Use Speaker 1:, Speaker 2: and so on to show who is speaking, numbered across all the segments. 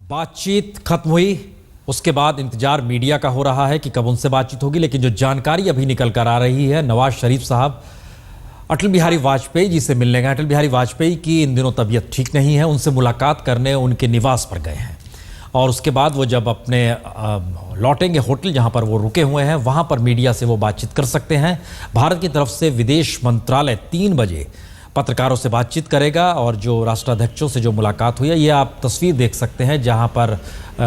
Speaker 1: बातचीत खत्म हुई, उसके बाद इंतजार मीडिया का हो रहा है कि कब उनसे बातचीत होगी। लेकिन जो जानकारी अभी निकल कर आ रही है, नवाज शरीफ साहब अटल बिहारी वाजपेयी जी से मिलने गए। अटल बिहारी वाजपेयी की इन दिनों तबीयत ठीक नहीं है, उनसे मुलाकात करने उनके निवास पर गए हैं और उसके बाद वो जब अपने लौटेंगे होटल जहां पर वो रुके हुए हैं, वहां पर मीडिया से वो बातचीत कर सकते हैं। भारत की तरफ से विदेश मंत्रालय 3 बजे पत्रकारों से बातचीत करेगा और जो राष्ट्राध्यक्षों से जो मुलाकात हुई है, ये आप तस्वीर देख सकते हैं जहां पर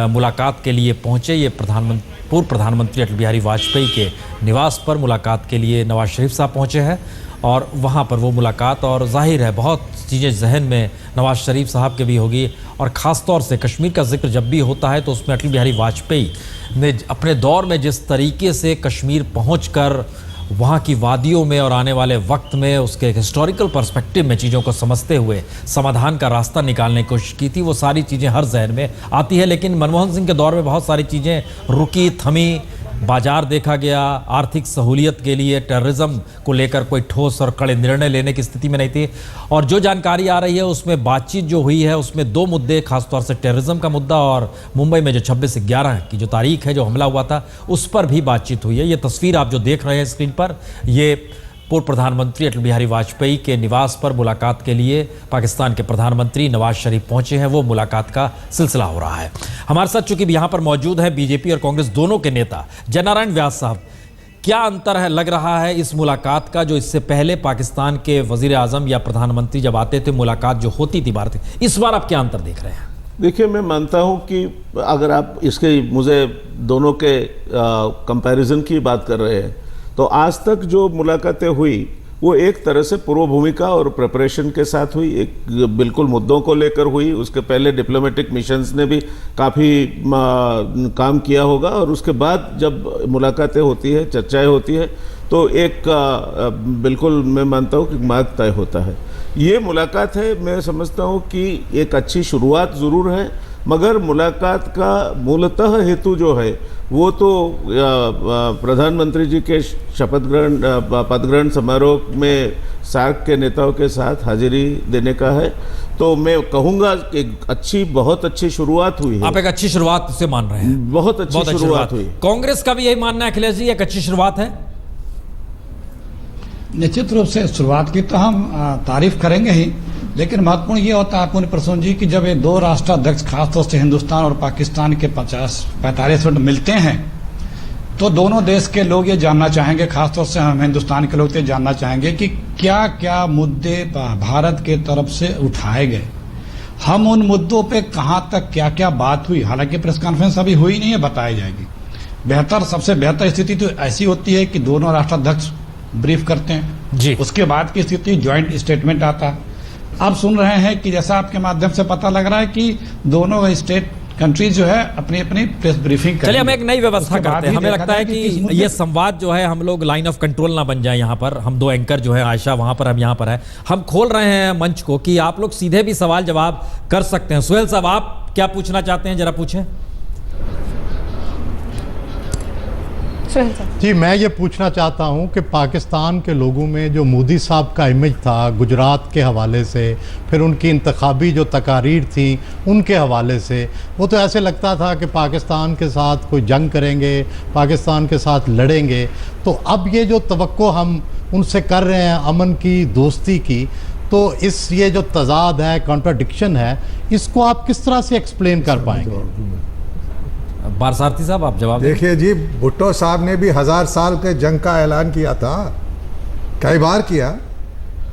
Speaker 1: मुलाकात के लिए पहुंचे। ये पूर्व प्रधानमंत्री अटल बिहारी वाजपेयी के निवास पर मुलाकात के लिए नवाज शरीफ साहब पहुंचे हैं और वहां पर वो मुलाकात, और जाहिर है बहुत चीज़ें जहन में नवाज शरीफ साहब के भी होगी। और ख़ास तौर से कश्मीर का जिक्र जब भी होता है तो उसमें अटल बिहारी वाजपेयी ने अपने दौर में जिस तरीके से कश्मीर पहुंचकर वहाँ की वादियों में और आने वाले वक्त में उसके हिस्टोरिकल पर्सपेक्टिव में चीज़ों को समझते हुए समाधान का रास्ता निकालने की कोशिश की थी, वो सारी चीज़ें हर जहन में आती है। लेकिन मनमोहन सिंह के दौर में बहुत सारी चीज़ें रुकी थमी, बाजार देखा गया, आर्थिक सहूलियत के लिए टेररिज्म को लेकर कोई ठोस और कड़े निर्णय लेने की स्थिति में नहीं थी। और जो जानकारी आ रही है उसमें बातचीत जो हुई है उसमें 2 मुद्दे, खासतौर से टेररिज्म का मुद्दा और मुंबई में जो 26/11 की जो तारीख है, जो हमला हुआ था, उस पर भी बातचीत हुई है। ये तस्वीर आप जो देख रहे हैं स्क्रीन पर, ये पूर्व प्रधानमंत्री अटल बिहारी वाजपेयी के निवास पर मुलाकात के लिए पाकिस्तान के प्रधानमंत्री नवाज शरीफ पहुंचे हैं। वो मुलाकात का सिलसिला हो रहा है। हमारे साथ चूंकि यहाँ पर मौजूद है बीजेपी और कांग्रेस दोनों के नेता जयनारायण व्यास साहब, क्या अंतर है लग रहा है इस मुलाकात का, जो इससे पहले पाकिस्तान के वजीर आजम या प्रधानमंत्री जब आते थे मुलाकात जो होती थी भारत, इस बार आप क्या अंतर देख रहे हैं?
Speaker 2: देखिए, मैं मानता हूं कि अगर आप इसके मुझे दोनों के कंपैरिजन की बात कर रहे हैं तो आज तक जो मुलाकातें हुई वो एक तरह से पूर्व भूमिका और प्रिपरेशन के साथ हुई, एक बिल्कुल मुद्दों को लेकर हुई। उसके पहले डिप्लोमेटिक मिशंस ने भी काफ़ी काम किया होगा और उसके बाद जब मुलाकातें होती है, चर्चाएं होती है, तो एक बिल्कुल मैं मानता हूँ कि मार्ग तय होता है। ये मुलाकात है, मैं समझता हूँ कि एक अच्छी शुरुआत ज़रूर है, मगर मुलाकात का मूलतः हेतु जो है वो तो प्रधानमंत्री जी के पदग्रहण समारोह में सार्क के नेताओं के साथ हाजिरी देने का है। तो मैं कहूँगा कि बहुत अच्छी शुरुआत हुई है।
Speaker 1: आप एक अच्छी शुरुआत से मान रहे हैं?
Speaker 2: बहुत अच्छी शुरुआत हुई।
Speaker 1: कांग्रेस का भी यही मानना है अखिलेश जी, एक अच्छी शुरुआत है?
Speaker 3: निश्चित रूप से शुरुआत की तो हम तारीफ करेंगे ही, लेकिन महत्वपूर्ण ये होता है पूर्ण प्रसून जी कि जब ये 2 राष्ट्राध्यक्ष खासतौर से हिंदुस्तान और पाकिस्तान के 50-45 मिनट मिलते हैं तो दोनों देश के लोग ये जानना चाहेंगे, खासतौर से हम हिंदुस्तान के लोग ये जानना चाहेंगे कि क्या क्या मुद्दे भारत के तरफ से उठाए गए, हम उन मुद्दों पे कहां तक क्या क्या बात हुई। हालांकि प्रेस कॉन्फ्रेंस अभी हुई नहीं है, बताई जाएगी। सबसे बेहतर स्थिति तो ऐसी होती है कि दोनों राष्ट्राध्यक्ष ब्रीफ करते हैं जी, उसके बाद की स्थिति ज्वाइंट स्टेटमेंट आता है। आप सुन रहे हैं कि जैसा आपके माध्यम से पता लग रहा है कि दोनों स्टेट कंट्रीज जो है अपनी अपनी प्रेस ब्रीफिंग करेंगे।
Speaker 1: चलिए हम एक नई व्यवस्था करते हैं। हमें लगता है कि ये संवाद जो है, हम लोग लाइन ऑफ कंट्रोल ना बन जाए। यहाँ पर हम 2 एंकर जो है, आयशा वहां पर, हम यहाँ पर है, हम खोल रहे हैं मंच को कि आप लोग सीधे भी सवाल जवाब कर सकते हैं। सुहेल साहब, आप क्या पूछना चाहते हैं, जरा पूछें।
Speaker 4: जी, मैं ये पूछना चाहता हूँ कि पाकिस्तान के लोगों में जो मोदी साहब का इमेज था गुजरात के हवाले से, फिर उनकी इंतखाबी जो तकारीर थी उनके हवाले से, वो तो ऐसे लगता था कि पाकिस्तान के साथ कोई जंग करेंगे, पाकिस्तान के साथ लड़ेंगे। तो अब ये जो तवक्को हम उनसे कर रहे हैं अमन की, दोस्ती की, तो ये जो तजाद है, कॉन्ट्राडिक्शन है, इसको आप किस तरह से एक्सप्लेन कर पाएंगे?
Speaker 1: बारसारथी साहब, आप जवाब
Speaker 5: देखिए जी, भुट्टो साहब ने भी 1000 साल के जंग का ऐलान किया था, कई बार किया,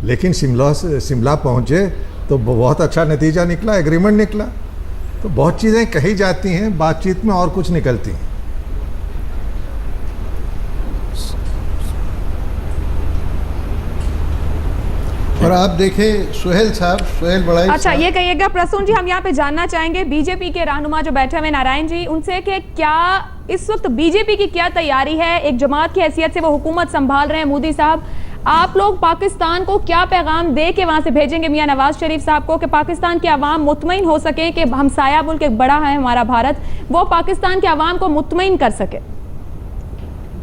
Speaker 5: लेकिन शिमला पहुंचे तो बहुत अच्छा नतीजा निकला, एग्रीमेंट निकला। तो बहुत चीज़ें कही जाती हैं बातचीत में और कुछ निकलती हैं।
Speaker 6: और आप देखें सुहेल साहब, सुहेल बड़ाई।
Speaker 7: अच्छा, ये कहिएगा प्रसून जी, हम यहाँ पे जानना चाहेंगे बीजेपी के रहनुमा जो बैठे हुए नारायण जी, उनसे कि क्या इस वक्त बीजेपी की क्या तैयारी है? एक जमात की हैसियत से वो हुकूमत संभाल रहे हैं मोदी साहब, आप लोग पाकिस्तान को क्या पैगाम दे के वहां से भेजेंगे मियां नवाज शरीफ साहब को कि पाकिस्तान की आवाम मुतमईन हो सके कि हमसाया मुल्क एक बड़ा है हमारा भारत, वो पाकिस्तान की आवाम को मुतमईन कर सके?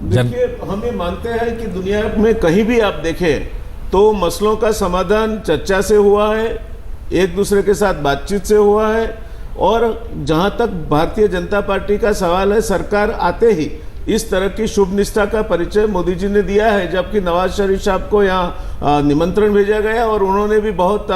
Speaker 2: देखिए, हम ये मानते हैं कि दुनिया में कहीं भी आप देखें तो मसलों का समाधान चर्चा से हुआ है, एक दूसरे के साथ बातचीत से हुआ है और जहां तक भारतीय जनता पार्टी का सवाल है, सरकार आते ही इस तरह की शुभ निष्ठा का परिचय मोदी जी ने दिया है, जबकि नवाज शरीफ साहब को यहाँ निमंत्रण भेजा गया और उन्होंने भी बहुत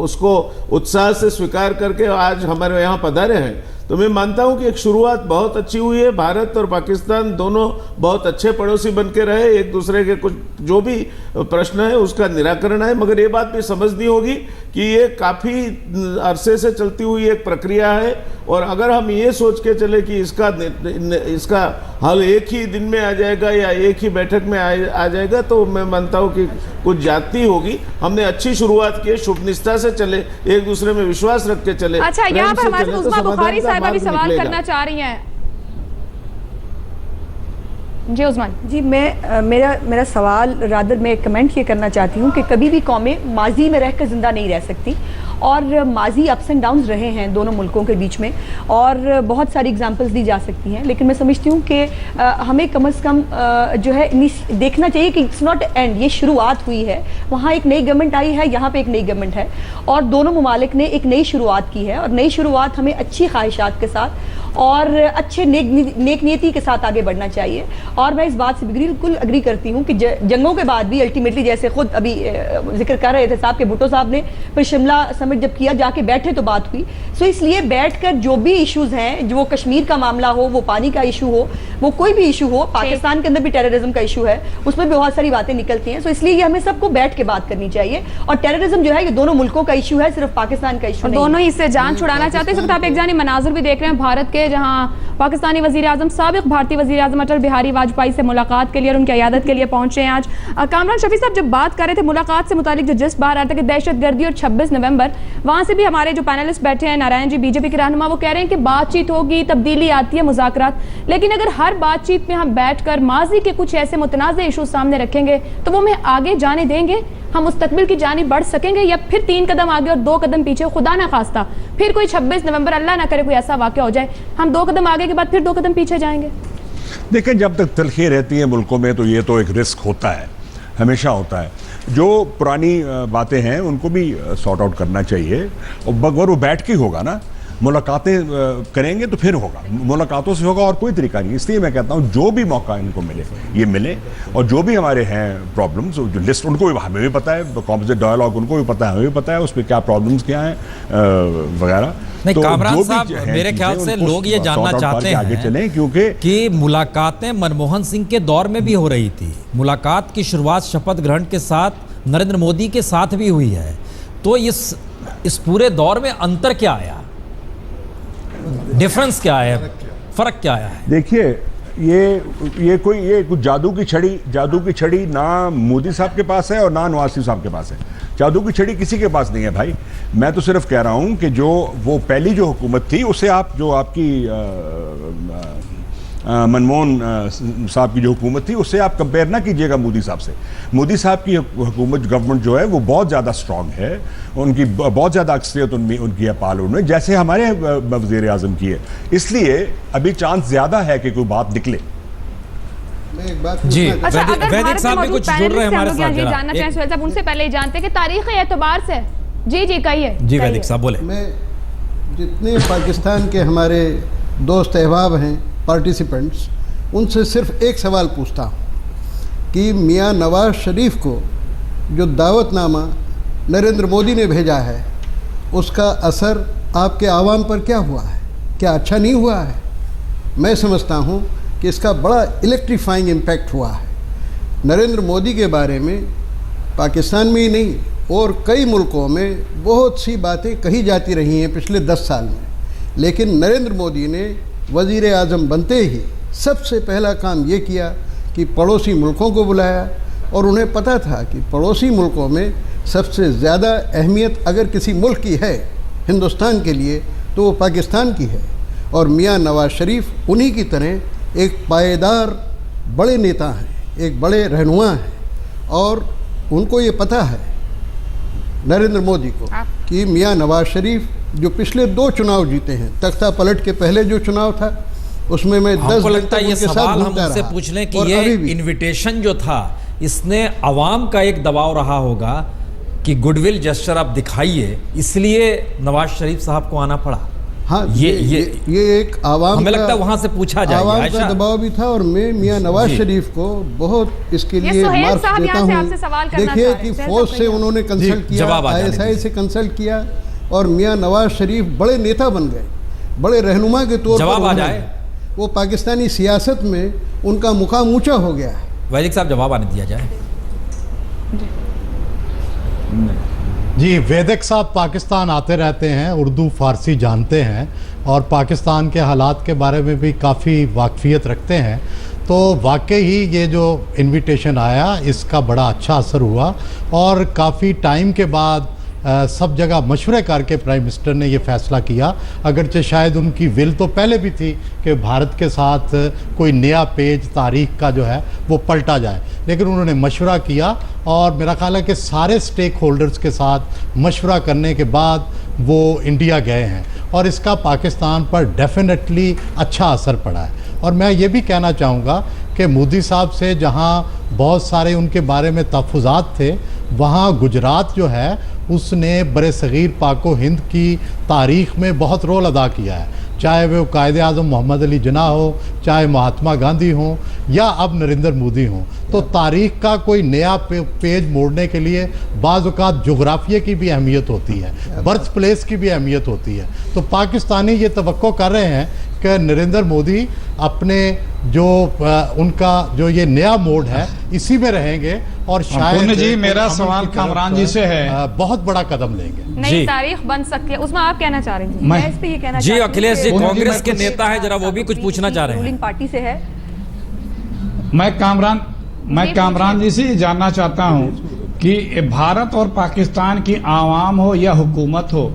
Speaker 2: उसको उत्साह से स्वीकार करके आज हमारे यहाँ पधारे हैं। तो मैं मानता हूं कि एक शुरुआत बहुत अच्छी हुई है। भारत और पाकिस्तान दोनों बहुत अच्छे पड़ोसी बन के रहे, एक दूसरे के कुछ जो भी प्रश्न है उसका निराकरण है, मगर ये बात भी समझनी होगी कि ये काफ़ी अरसे से चलती हुई एक प्रक्रिया है और अगर हम ये सोच के चले कि इसका हल एक ही दिन में आ जाएगा या एक ही बैठक में आ जाएगा, तो मैं मानता हूँ कि कुछ जाती होगी। हमने अच्छी शुरुआत की, शुभ निष्ठा से चले, एक दूसरे में विश्वास रख के चले।
Speaker 7: अच्छा, यहाँ पर हमारे उस्मा बुखारी साहिबा भी सवाल करना चाह रही हैं। जी उस्मान
Speaker 8: जी, मैं मेरा सवाल रादर मैं कमेंट ये करना चाहती हूँ कि कभी भी कौमें माजी में रहकर ज़िंदा नहीं रह सकती और माजी अप्स एंड डाउन्स रहे हैं दोनों मुल्कों के बीच में और बहुत सारी एग्जांपल्स दी जा सकती हैं, लेकिन मैं समझती हूँ कि हमें कम से कम जो है देखना चाहिए कि इट्स नॉट एंड, ये शुरुआत हुई है। वहाँ एक नई गवर्नमेंट आई है, यहाँ पे एक नई गवर्नमेंट है और दोनों ममालिक ने एक नई शुरुआत की है और नई शुरुआत हमें अच्छी ख्वाहिशात के साथ और अच्छे नेक नीयति के साथ आगे बढ़ना चाहिए। और मैं इस बात से बिल्कुल अग्री करती हूँ कि जंगों के बाद भी अल्टीमेटली, जैसे खुद अभी जिक्र कर रहे थे साहब के भुट्टो साहब ने, फिर शिमला समिट जब किया, जाके बैठे तो बात हुई। सो इसलिए बैठकर जो भी इश्यूज हैं, जो वो कश्मीर का मामला हो, वो पानी का इशू हो, वो कोई भी इशू हो, पाकिस्तान के अंदर भी टेररिज्म का इशू है, उसमें भी बहुत सारी बातें निकलती हैं। सो इसलिए ये हमें सबको बैठ के बात करनी चाहिए और टेररिज्म जो है ये दोनों मुल्कों का इशू है, सिर्फ पाकिस्तान का इशू नहीं।
Speaker 7: दोनों ही इससे जान छुड़ाना चाहते हैं। आप एक जानी मनाजिर भी देख रहे हैं भारत के, जहां पाकिस्तानी वजीर आजम, साबिक भारतीय वजीर आजम अटल बिहारी वाजपेयी से मुलाकात के लिए और उनकी अयादत के लिए पहुंचे हैं आज। कामरान शफी साहब जब बात कर रहे थे मुलाकात से मुतालिक, जो जिस बाहर आ रहा था कि दहशतगर्दी और 26 नवंबर, वहां से भी हमारे जो पैनलिस्ट बैठे हैं, नारायण जी बीजेपी के रहनुमा, वो कह रहे हैं कि बातचीत होगी, तब्दीली आती है, मुज़ाकरात, लेकिन अगर हर बातचीत में हम बैठकर माजी के कुछ ऐसे मुतनाज़ इशू सामने रखेंगे तो वो हमें आगे जाने देंगे? हम मुस्तकबिल की जानिब बढ़ सकेंगे या फिर 3 कदम आगे और 2 कदम पीछे, खुदा ना खास्ता फिर कोई 26 नवंबर, अल्लाह ना करे कोई ऐसा वाक़या हो जाए, हम 2 कदम आगे के बाद फिर 2 कदम पीछे जाएंगे?
Speaker 9: देखिए, जब तक तलखी रहती है मुल्कों में तो ये तो एक रिस्क होता है, हमेशा होता है। जो पुरानी बातें हैं उनको भी सॉर्ट आउट करना चाहिए और मगर वो बैठ के होगा ना, मुलाकातें करेंगे तो फिर होगा, मुलाकातों से होगा और कोई तरीका नहीं। इसलिए मैं कहता हूँ जो भी मौका इनको मिले ये मिले और जो भी हमारे हैं प्रॉब्लम्स, जो लिस्ट उनको भी, हमें भी पता है, कॉम्पोजिट डायलॉग उनको भी पता है, हमें भी पता है उसमें क्या प्रॉब्लम्स क्या हैं वगैरह।
Speaker 1: नहीं,
Speaker 9: तो
Speaker 1: कामरान साहब, मेरे ख्याल से लोग ये जानना चाहते हैं
Speaker 9: आगे चलें, क्योंकि
Speaker 1: कि मुलाकातें मनमोहन सिंह के दौर में भी हो रही थी, मुलाकात की शुरुआत शपथ ग्रहण के साथ नरेंद्र मोदी के साथ भी हुई है, तो इस पूरे दौर में अंतर क्या आया, डिफरेंस क्या है, फर्क क्या आया है?
Speaker 9: देखिए, ये कुछ जादू की छड़ी ना मोदी साहब के पास है और ना नवाज शरीफ साहब के पास है। जादू की छड़ी किसी के पास नहीं है भाई। मैं तो सिर्फ कह रहा हूं कि जो वो पहली जो हुकूमत थी उसे आप, जो आपकी मनमोहन साहब की जो हुकूमत थी उससे आप कंपेयर ना कीजिएगा मोदी साहब से। मोदी साहब की हुकूमत, गवर्नमेंट जो है वो बहुत ज़्यादा स्ट्रांग है, उनकी बहुत ज़्यादा अक्सरियत उनकी है पार्लियामेंट में, जैसे हमारे वज़ीर आज़म की है। इसलिए अभी चांस ज़्यादा है कि कोई बात निकले।
Speaker 1: जी, वैदिक साहब भी कुछ जुड़ रहे हैं हमारे साथ,
Speaker 7: जानना चाहें सुहेल साहब, उनसे पहले जानते हैं कि तारीखी एतबार से। जी कहिए।
Speaker 1: जी वैदिक साहब बोले।
Speaker 6: मैं जितने पाकिस्तान के हमारे दोस्त अहबाब हैं, पार्टिसिपेंट्स, उनसे सिर्फ एक सवाल पूछता हूँ कि मियाँ नवाज शरीफ को जो दावतनामा नरेंद्र मोदी ने भेजा है उसका असर आपके आवाम पर क्या हुआ है? क्या अच्छा नहीं हुआ है? मैं समझता हूँ कि इसका बड़ा इलेक्ट्रीफाइंग इम्पैक्ट हुआ है। नरेंद्र मोदी के बारे में पाकिस्तान में ही नहीं और कई मुल्कों में बहुत सी बातें कही जाती रही हैं पिछले 10 साल में, लेकिन नरेंद्र मोदी ने वज़ीर आज़म बनते ही सबसे पहला काम ये किया कि पड़ोसी मुल्कों को बुलाया और उन्हें पता था कि पड़ोसी मुल्कों में सबसे ज़्यादा अहमियत अगर किसी मुल्क की है हिंदुस्तान के लिए तो वो पाकिस्तान की है। और मियाँ नवाज शरीफ उन्हीं की तरह एक पायदार बड़े नेता हैं, एक बड़े रहनुमा हैं और उनको ये पता है नरेंद्र मोदी को कि मियाँ नवाज शरीफ जो पिछले 2 चुनाव जीते हैं, तख्ता पलट के पहले जो चुनाव था उसमें मैं 10 दिन तक उनके साथ घूमता रहा।
Speaker 1: हमसे पूछ लें कि ये इनविटेशन जो था इसने अवाम का एक दबाव रहा होगा कि गुडविल जेस्चर आप दिखाइए, इसलिए नवाज शरीफ साहब को आना पड़ा।
Speaker 6: हाँ, ये एक आवाम
Speaker 1: हमें लगता है वहां से पूछा जाए,
Speaker 6: आवाम का दबाव भी था, और मैं मियां नवाज शरीफ को बहुत इसके लिए मार्क्स देता हूँ। देखिए कि फौज से उन्होंने कंसल्ट किया, ISI से कंसल्ट किया, और मियां नवाज शरीफ बड़े नेता बन गए, बड़े रहनुमा के तौर पर वो पाकिस्तानी सियासत में उनका मुकाम ऊंचा हो गया है।
Speaker 1: वैदिक साहब जवाब आने दिया जाए।
Speaker 4: जी, वैदिक साहब पाकिस्तान आते रहते हैं, उर्दू फारसी जानते हैं और पाकिस्तान के हालात के बारे में भी काफ़ी वाकफियत रखते हैं। तो वाकई ही ये जो इनविटेशन आया इसका बड़ा अच्छा असर हुआ, और काफ़ी टाइम के बाद सब जगह मशवरे करके प्राइम मिनिस्टर ने ये फ़ैसला किया। अगरचे शायद उनकी विल तो पहले भी थी कि भारत के साथ कोई नया पेज तारीख का जो है वो पलटा जाए, लेकिन उन्होंने मशवरा किया, और मेरा ख्याल है कि सारे स्टेक होल्डर्स के साथ मशवरा करने के बाद वो इंडिया गए हैं, और इसका पाकिस्तान पर डेफिनेटली अच्छा असर पड़ा है। और मैं ये भी कहना चाहूँगा कि मोदी साहब से जहाँ बहुत सारे उनके बारे में तहफ़्फ़ुज़ात थे, वहाँ गुजरात जो है उसने बरसग़ीर पाको हिंद की तारीख़ में बहुत रोल अदा किया है, चाहे वो कायदे आज़म मोहम्मद अली जिन्ना हो, चाहे महात्मा गांधी हों, या अब नरेंद्र मोदी हों। तो तारीख़ का कोई नया पेज मोड़ने के लिए बाज़ औक़ात जोग्राफिया की भी अहमियत होती है, बर्थ प्लेस की भी अहमियत होती है। तो पाकिस्तानी ये तवक्को कर रहे हैं कि नरेंद्र मोदी अपने जो उनका जो ये नया मोड है इसी में रहेंगे, और शायद
Speaker 3: जी मेरा सवाल कामरान जी से है,
Speaker 4: बहुत बड़ा कदम लेंगे।
Speaker 7: नई तारीख बन सकती है, उसमें आप कहना चाह रहे हैं?
Speaker 8: मैं इस पे ये कहना
Speaker 1: जी, अखिलेश जी कांग्रेस के नेता हैं, जरा वो भी कुछ पूछना चाह रहे हैं।
Speaker 8: रूलिंग पार्टी से है।
Speaker 3: मैं कामरान जी से ये जानना चाहता हूँ कि भारत और पाकिस्तान की आवाम हो या हुकूमत हो,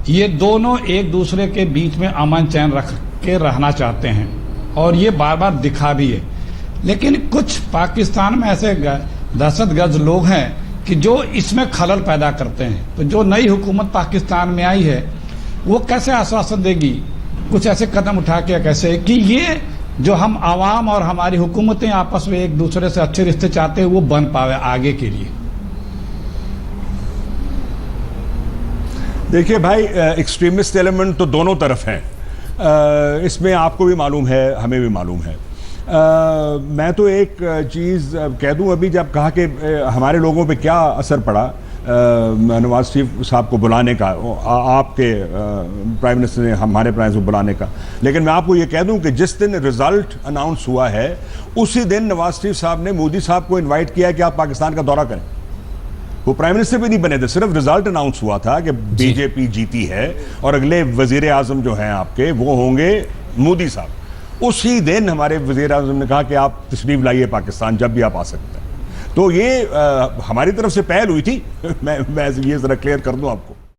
Speaker 3: ये दोनों एक दूसरे के बीच में अमन चैन रख के रहना चाहते हैं, और ये बार बार दिखा भी है। लेकिन कुछ पाकिस्तान में ऐसे दहशतगर्द लोग हैं कि जो इसमें खलल पैदा करते हैं। तो जो नई हुकूमत पाकिस्तान में आई है वो कैसे आश्वासन देगी, कुछ ऐसे कदम उठा के कैसे कि ये जो हम आवाम और हमारी हुकूमतें आपस में एक दूसरे से अच्छे रिश्ते चाहते हैं वो बन पावे आगे के लिए?
Speaker 9: देखिए भाई, एक्सट्रीमिस्ट एलिमेंट तो दोनों तरफ हैं, इसमें आपको भी मालूम है, हमें भी मालूम है। मैं तो एक चीज़ कह दूं, अभी जब कहा कि हमारे लोगों पे क्या असर पड़ा नवाज शरीफ साहब को बुलाने का, आपके प्राइम मिनिस्टर ने हमारे प्राइम मिनिस्टर को बुलाने का, लेकिन मैं आपको ये कह दूं कि जिस दिन रिजल्ट अनाउंस हुआ है उसी दिन नवाज शरीफ साहब ने मोदी साहब को इन्वाइट किया कि आप पाकिस्तान का दौरा करें। वो प्राइम मिनिस्टर भी नहीं बने थे, सिर्फ रिजल्ट अनाउंस हुआ था कि बीजेपी जीती है और अगले वजीर आजम जो हैं आपके वो होंगे मोदी साहब। उसी दिन हमारे वजीर आजम ने कहा कि आप तशरीफ लाइए पाकिस्तान, जब भी आप आ सकते हैं। तो ये हमारी तरफ से पहल हुई थी। मैं ये जरा क्लियर कर दूं आपको।